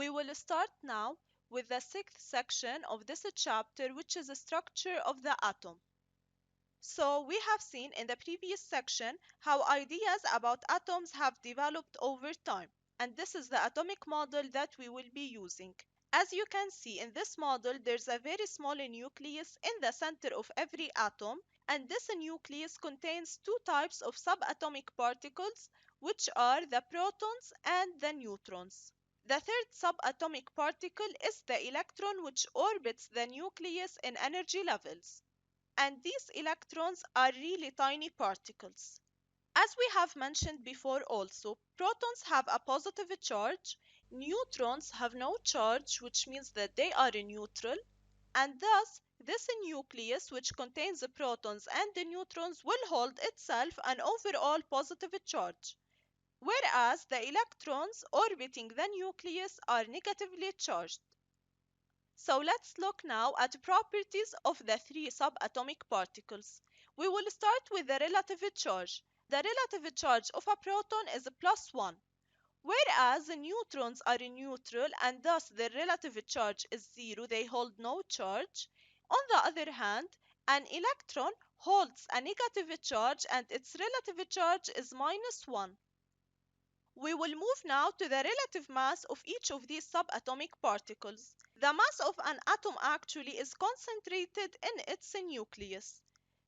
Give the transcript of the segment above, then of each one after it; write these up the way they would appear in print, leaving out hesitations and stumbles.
We will start now with the sixth section of this chapter, which is the structure of the atom. So we have seen in the previous section how ideas about atoms have developed over time, and this is the atomic model that we will be using. As you can see in this model, there's a very small nucleus in the center of every atom, and this nucleus contains two types of subatomic particles, which are the protons and the neutrons. The third subatomic particle is the electron, which orbits the nucleus in energy levels. And these electrons are really tiny particles. As we have mentioned before also, protons have a positive charge, neutrons have no charge, which means that they are neutral, and thus this nucleus, which contains the protons and the neutrons, will hold itself an overall positive charge, whereas the electrons orbiting the nucleus are negatively charged. So let's look now at properties of the three subatomic particles. We will start with the relative charge. The relative charge of a proton is +1, whereas the neutrons are neutral and thus their relative charge is 0, they hold no charge. On the other hand, an electron holds a negative charge and its relative charge is -1. We will move now to the relative mass of each of these subatomic particles. The mass of an atom actually is concentrated in its nucleus.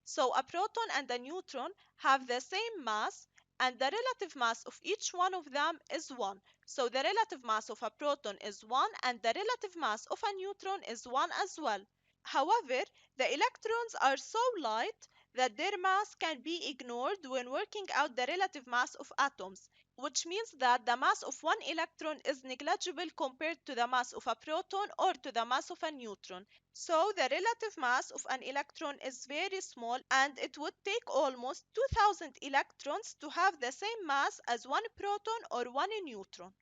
So a proton and a neutron have the same mass, and the relative mass of each one of them is 1. So the relative mass of a proton is 1 and the relative mass of a neutron is 1 as well. However, the electrons are so light that their mass can be ignored when working out the relative mass of atoms, which means that the mass of one electron is negligible compared to the mass of a proton or to the mass of a neutron. So the relative mass of an electron is very small, and it would take almost 2000 electrons to have the same mass as one proton or one neutron.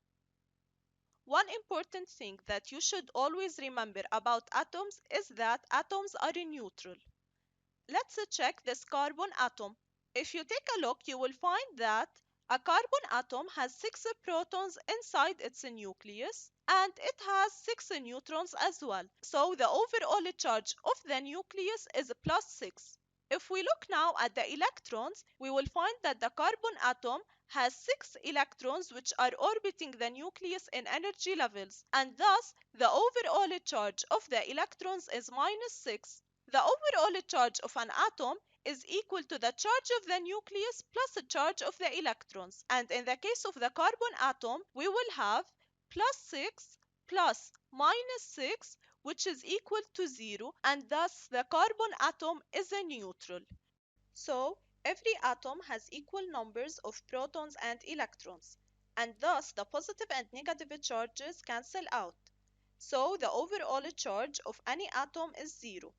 One important thing that you should always remember about atoms is that atoms are neutral. Let's check this carbon atom. If you take a look, you will find that a carbon atom has 6 protons inside its nucleus, and it has 6 neutrons as well. So the overall charge of the nucleus is +6. If we look now at the electrons, we will find that the carbon atom has 6 electrons which are orbiting the nucleus in energy levels, and thus the overall charge of the electrons is -6. The overall charge of an atom is equal to the charge of the nucleus plus the charge of the electrons. And in the case of the carbon atom, we will have +6 plus -6, which is equal to 0, and thus the carbon atom is a neutral. So every atom has equal numbers of protons and electrons, and thus the positive and negative charges cancel out. So the overall charge of any atom is 0.